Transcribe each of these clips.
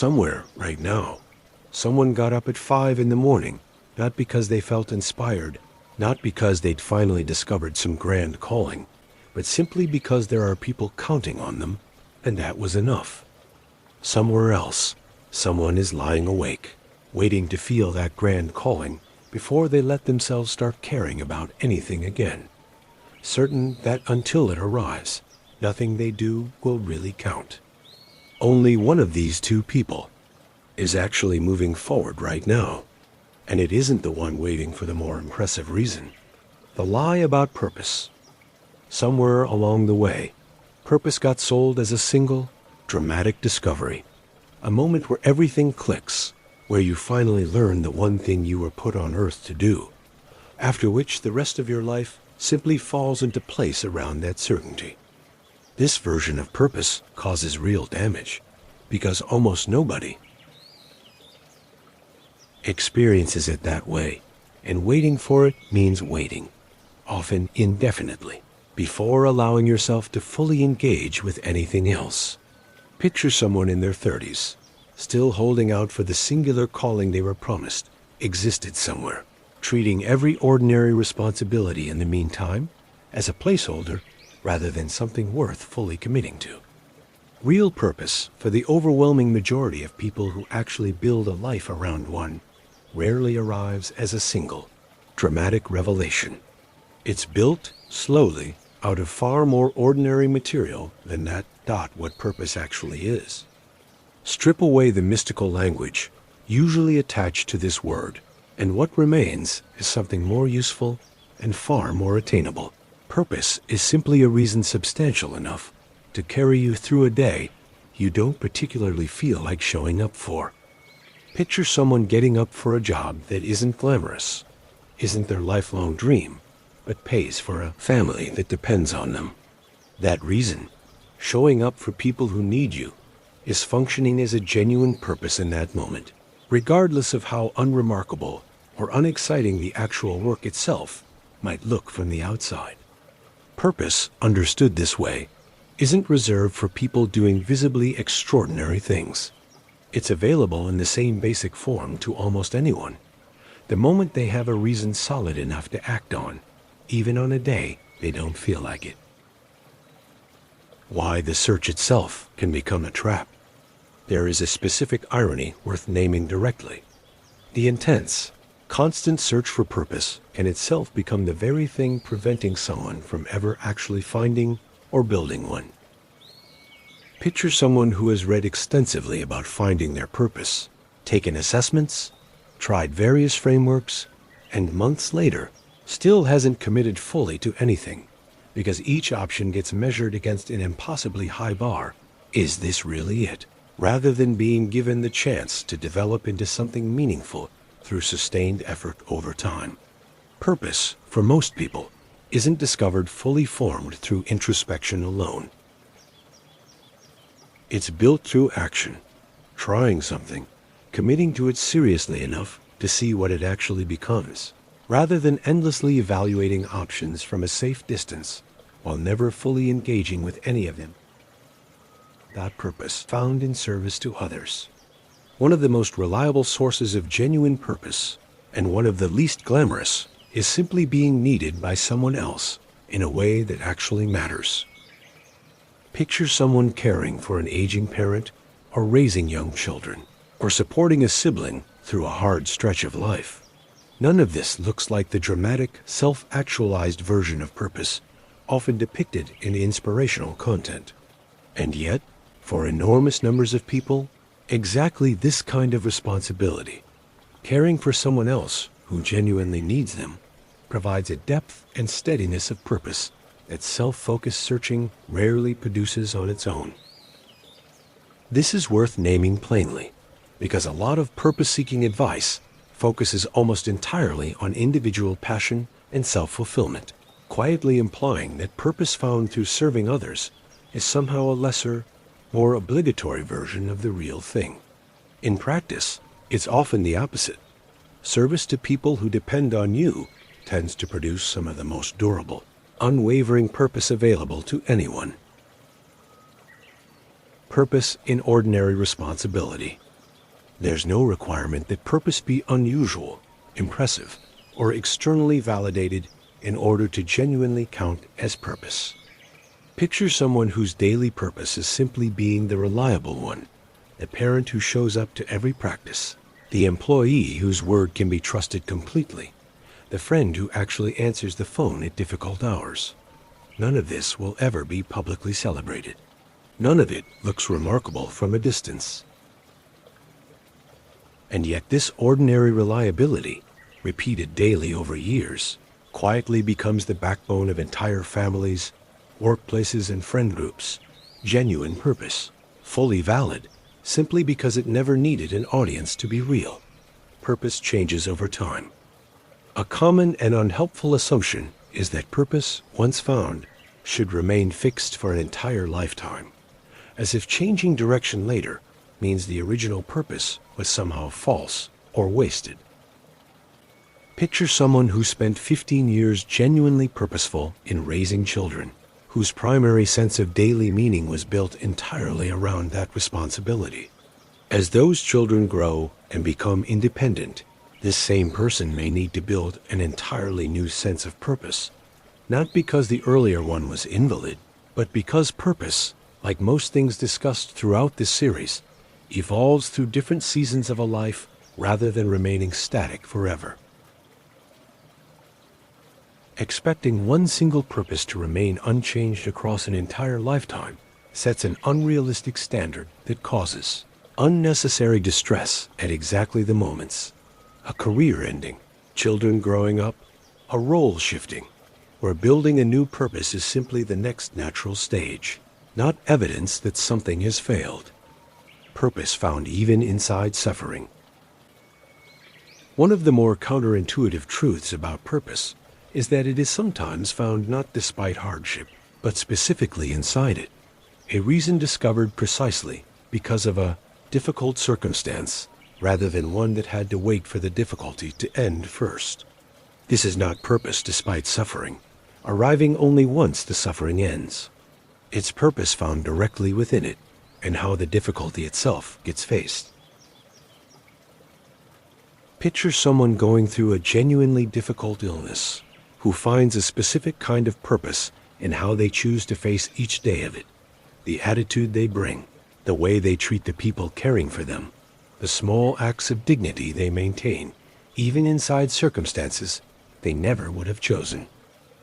Somewhere, right now, someone got up at 5 in the morning, not because they felt inspired, not because they'd finally discovered some grand calling, but simply because there are people counting on them, and that was enough. Somewhere else, someone is lying awake, waiting to feel that grand calling before they let themselves start caring about anything again, certain that until it arrives, nothing they do will really count. Only one of these two people is actually moving forward right now, and it isn't the one waiting for the more impressive reason. The lie about purpose. Somewhere along the way, purpose got sold as a single, dramatic discovery, a moment where everything clicks, where you finally learn the one thing you were put on earth to do, after which the rest of your life simply falls into place around that certainty. This version of purpose causes real damage, because almost nobody experiences it that way, and waiting for it means waiting, often indefinitely, before allowing yourself to fully engage with anything else. Picture someone in their 30s, still holding out for the singular calling they were promised existed somewhere, treating every ordinary responsibility in the meantime as a placeholder rather than something worth fully committing to. Real purpose, for the overwhelming majority of people who actually build a life around one, rarely arrives as a single, dramatic revelation. It's built slowly out of far more ordinary material than that what purpose actually is. Strip away the mystical language usually attached to this word, and what remains is something more useful and far more attainable. Purpose is simply a reason substantial enough to carry you through a day you don't particularly feel like showing up for. Picture someone getting up for a job that isn't glamorous, isn't their lifelong dream, but pays for a family that depends on them. That reason, showing up for people who need you, is functioning as a genuine purpose in that moment, regardless of how unremarkable or unexciting the actual work itself might look from the outside. Purpose, understood this way, isn't reserved for people doing visibly extraordinary things. It's available in the same basic form to almost anyone, the moment they have a reason solid enough to act on, even on a day they don't feel like it. Why the search itself can become a trap. There is a specific irony worth naming directly. The intense, constant search for purpose can itself become the very thing preventing someone from ever actually finding or building one. Picture someone who has read extensively about finding their purpose, taken assessments, tried various frameworks, and months later still hasn't committed fully to anything, because each option gets measured against an impossibly high bar. Is this really it? Rather than being given the chance to develop into something meaningful through sustained effort over time. Purpose, for most people, isn't discovered fully formed through introspection alone. It's built through action, trying something, committing to it seriously enough to see what it actually becomes, rather than endlessly evaluating options from a safe distance while never fully engaging with any of them. That purpose found in service to others. One of the most reliable sources of genuine purpose, and one of the least glamorous, is simply being needed by someone else in a way that actually matters. Picture someone caring for an aging parent, or raising young children, or supporting a sibling through a hard stretch of life. None of this looks like the dramatic, self-actualized version of purpose often depicted in inspirational content. And yet, for enormous numbers of people, exactly this kind of responsibility, caring for someone else who genuinely needs them, provides a depth and steadiness of purpose that self-focused searching rarely produces on its own. This is worth naming plainly, because a lot of purpose-seeking advice focuses almost entirely on individual passion and self-fulfillment, quietly implying that purpose found through serving others is somehow a lesser, more obligatory version of the real thing. In practice, it's often the opposite. Service to people who depend on you tends to produce some of the most durable, unwavering purpose available to anyone. Purpose in ordinary responsibility. There's no requirement that purpose be unusual, impressive, or externally validated in order to genuinely count as purpose. Picture someone whose daily purpose is simply being the reliable one, the parent who shows up to every practice, the employee whose word can be trusted completely, the friend who actually answers the phone at difficult hours. None of this will ever be publicly celebrated. None of it looks remarkable from a distance. And yet this ordinary reliability, repeated daily over years, quietly becomes the backbone of entire families, workplaces, and friend groups. Genuine purpose, fully valid, simply because it never needed an audience to be real. Purpose changes over time. A common and unhelpful assumption is that purpose, once found, should remain fixed for an entire lifetime, as if changing direction later means the original purpose was somehow false or wasted. Picture someone who spent 15 years genuinely purposeful in raising children, whose primary sense of daily meaning was built entirely around that responsibility. As those children grow and become independent, this same person may need to build an entirely new sense of purpose, not because the earlier one was invalid, but because purpose, like most things discussed throughout this series, evolves through different seasons of a life rather than remaining static forever. Expecting one single purpose to remain unchanged across an entire lifetime sets an unrealistic standard that causes unnecessary distress at exactly the moments. A career ending, children growing up, a role shifting, where building a new purpose is simply the next natural stage, not evidence that something has failed. Purpose found even inside suffering. One of the more counterintuitive truths about purpose is that it is sometimes found not despite hardship, but specifically inside it. A reason discovered precisely because of a difficult circumstance, rather than one that had to wait for the difficulty to end first. This is not purpose despite suffering, arriving only once the suffering ends. It's purpose found directly within it, and how the difficulty itself gets faced. Picture someone going through a genuinely difficult illness, who finds a specific kind of purpose in how they choose to face each day of it, the attitude they bring, the way they treat the people caring for them, the small acts of dignity they maintain, even inside circumstances they never would have chosen.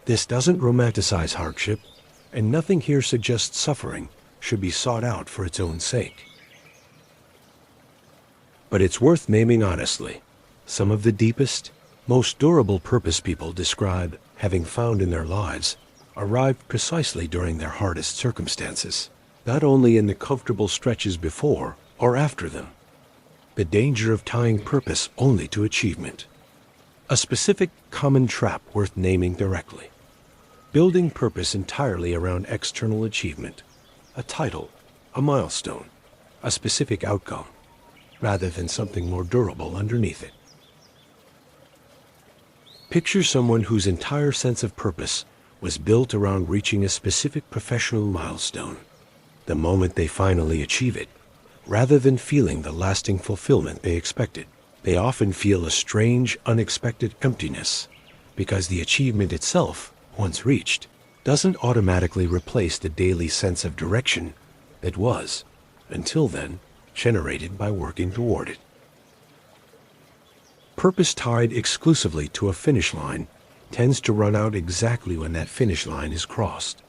This doesn't romanticize hardship, and nothing here suggests suffering should be sought out for its own sake. But it's worth naming honestly. Some of the deepest, most durable purpose people describe having found in their lives arrived precisely during their hardest circumstances, not only in the comfortable stretches before or after them. The danger of tying purpose only to achievement. A specific common trap worth naming directly. Building purpose entirely around external achievement, a title, a milestone, a specific outcome, rather than something more durable underneath it. Picture someone whose entire sense of purpose was built around reaching a specific professional milestone. The moment they finally achieve it, rather than feeling the lasting fulfillment they expected, they often feel a strange, unexpected emptiness, because the achievement itself, once reached, doesn't automatically replace the daily sense of direction that was, until then, generated by working toward it. Purpose tied exclusively to a finish line tends to run out exactly when that finish line is crossed.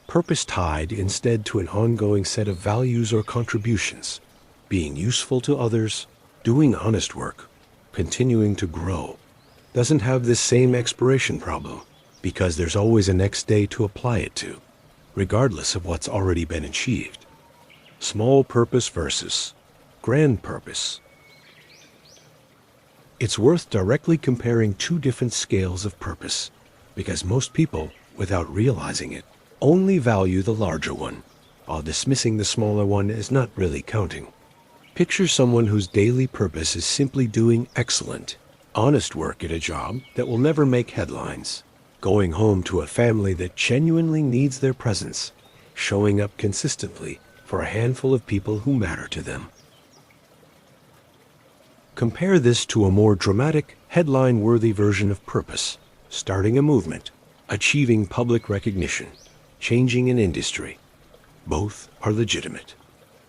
Purpose tied instead to an ongoing set of values or contributions, being useful to others, doing honest work, continuing to grow, doesn't have this same expiration problem, because there's always a next day to apply it to, regardless of what's already been achieved. Small purpose versus grand purpose. It's worth directly comparing two different scales of purpose, because most people, without realizing it, only value the larger one, while dismissing the smaller one as not really counting. Picture someone whose daily purpose is simply doing excellent, honest work at a job that will never make headlines, going home to a family that genuinely needs their presence, showing up consistently for a handful of people who matter to them. Compare this to a more dramatic, headline-worthy version of purpose: starting a movement, achieving public recognition, changing an industry. Both are legitimate.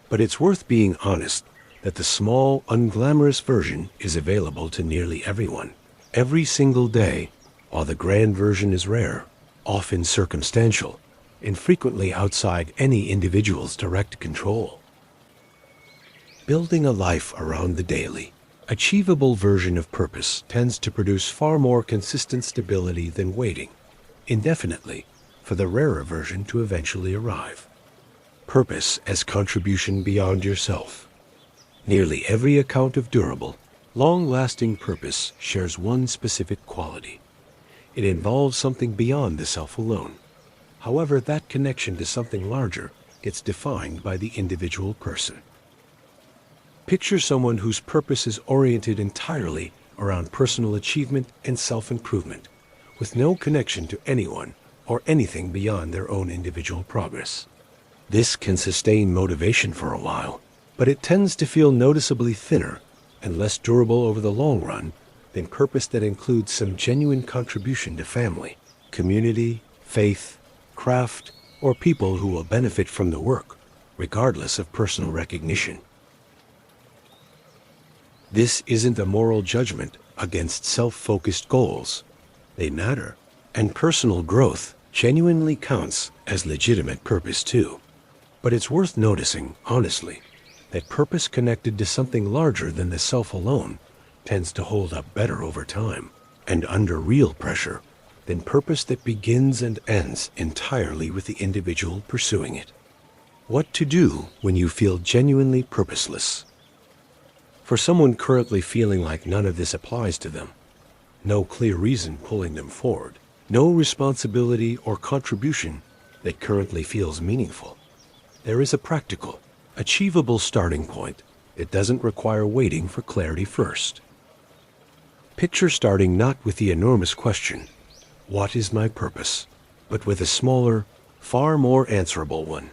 But it's worth being honest that the small, unglamorous version is available to nearly everyone, every single day, while the grand version is rare, often circumstantial, and frequently outside any individual's direct control. Building a life around the daily, achievable version of purpose tends to produce far more consistent stability than waiting indefinitely for the rarer version to eventually arrive. Purpose as contribution beyond yourself. Nearly every account of durable, long-lasting purpose shares one specific quality. It involves something beyond the self alone. However, that connection to something larger gets defined by the individual person. Picture someone whose purpose is oriented entirely around personal achievement and self-improvement, with no connection to anyone or anything beyond their own individual progress. This can sustain motivation for a while, but it tends to feel noticeably thinner and less durable over the long run than purpose that includes some genuine contribution to family, community, faith, craft, or people who will benefit from the work, regardless of personal recognition. This isn't a moral judgment against self-focused goals. They matter, and personal growth genuinely counts as legitimate purpose too. But it's worth noticing, honestly, that purpose connected to something larger than the self alone tends to hold up better over time and under real pressure than purpose that begins and ends entirely with the individual pursuing it. What to do when you feel genuinely purposeless? For someone currently feeling like none of this applies to them, no clear reason pulling them forward, no responsibility or contribution that currently feels meaningful, there is a practical, achievable starting point that doesn't require waiting for clarity first. Picture starting not with the enormous question, "What is my purpose?" but with a smaller, far more answerable one.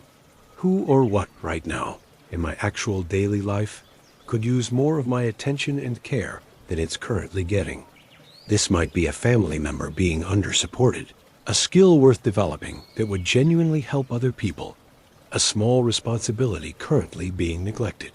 Who or what right now, in my actual daily life, could use more of my attention and care than it's currently getting? This might be a family member being undersupported, a skill worth developing that would genuinely help other people, a small responsibility currently being neglected.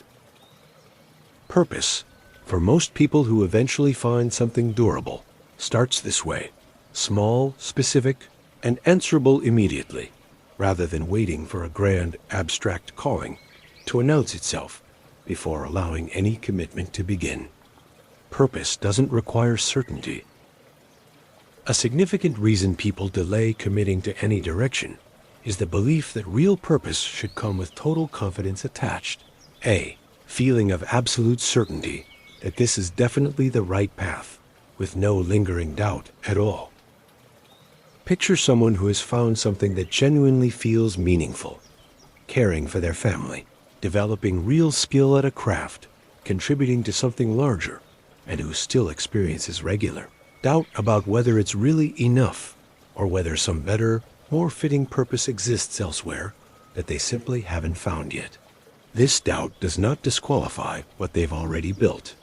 Purpose, for most people who eventually find something durable, starts this way: small, specific, and answerable immediately, rather than waiting for a grand, abstract calling to announce itself before allowing any commitment to begin. Purpose doesn't require certainty. A significant reason people delay committing to any direction is the belief that real purpose should come with total confidence attached. A feeling of absolute certainty that this is definitely the right path, with no lingering doubt at all. Picture someone who has found something that genuinely feels meaningful, caring for their family, developing real skill at a craft, contributing to something larger, and who still experiences regular doubt about whether it's really enough or whether some better, more fitting purpose exists elsewhere that they simply haven't found yet. This doubt does not disqualify what they've already built.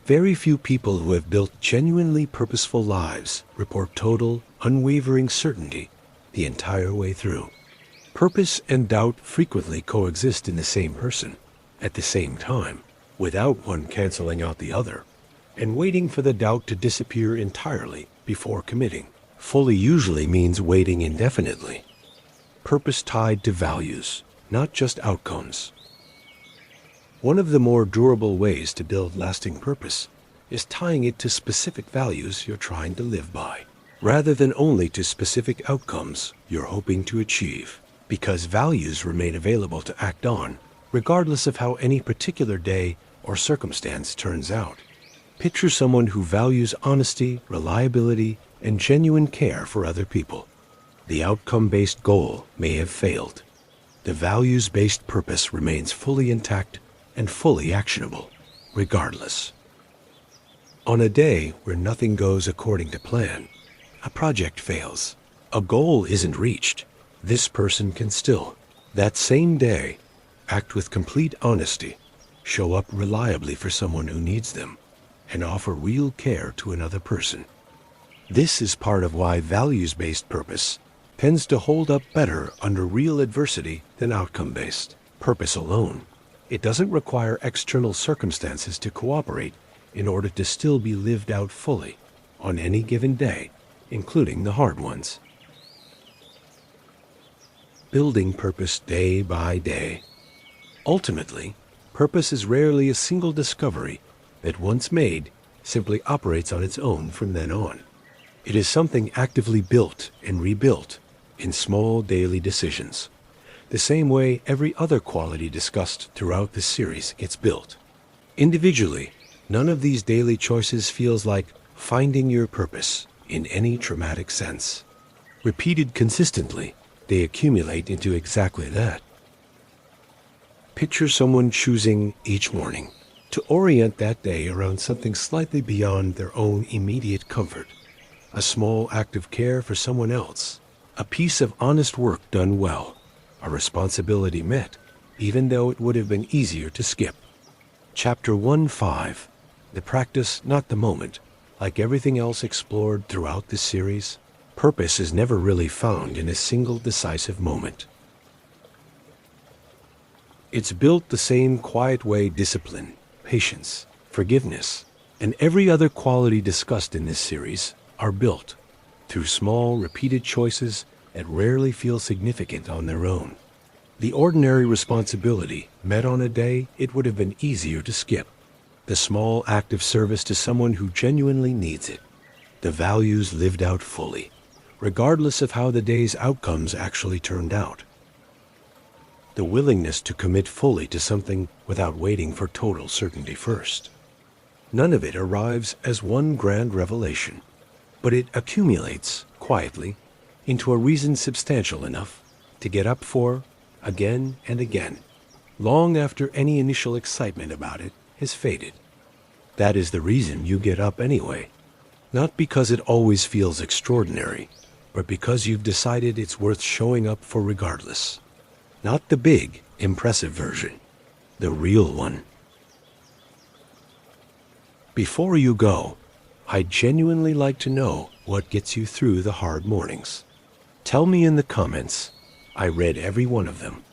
Very few people who have built genuinely purposeful lives report total, unwavering certainty the entire way through. Purpose and doubt frequently coexist in the same person, at the same time, without one canceling out the other, and waiting for the doubt to disappear entirely before committing fully usually means waiting indefinitely. Purpose tied to values, not just outcomes. One of the more durable ways to build lasting purpose is tying it to specific values you're trying to live by, rather than only to specific outcomes you're hoping to achieve, because values remain available to act on, regardless of how any particular day or circumstance turns out. Picture someone who values honesty, reliability, and genuine care for other people. The outcome-based goal may have failed. The values-based purpose remains fully intact and fully actionable, regardless. On a day where nothing goes according to plan, a project fails, a goal isn't reached, this person can still, that same day, act with complete honesty, show up reliably for someone who needs them, and offer real care to another person. This is part of why values-based purpose tends to hold up better under real adversity than outcome-based purpose alone. It doesn't require external circumstances to cooperate in order to still be lived out fully on any given day, including the hard ones. Building purpose day by day. Ultimately, purpose is rarely a single discovery that once made simply operates on its own from then on. It is something actively built and rebuilt in small daily decisions, the same way every other quality discussed throughout this series gets built. Individually, none of these daily choices feels like finding your purpose in any traumatic sense. Repeated consistently, they accumulate into exactly that. Picture someone choosing each morning to orient that day around something slightly beyond their own immediate comfort. A small act of care for someone else, a piece of honest work done well, a responsibility met, even though it would have been easier to skip. Chapter 1-5, the practice, not the moment. Like everything else explored throughout this series, purpose is never really found in a single decisive moment. It's built the same quiet way discipline, patience, forgiveness, and every other quality discussed in this series are built, through small, repeated choices that rarely feel significant on their own. The ordinary responsibility met on a day it would have been easier to skip. The small act of service to someone who genuinely needs it. The values lived out fully, regardless of how the day's outcomes actually turned out. The willingness to commit fully to something without waiting for total certainty first. None of it arrives as one grand revelation, but it accumulates quietly into a reason substantial enough to get up for again and again, long after any initial excitement about it has faded. That is the reason you get up anyway, not because it always feels extraordinary, but because you've decided it's worth showing up for regardless. Not the big, impressive version, the real one. Before you go, I'd genuinely like to know what gets you through the hard mornings. Tell me in the comments. I read every one of them.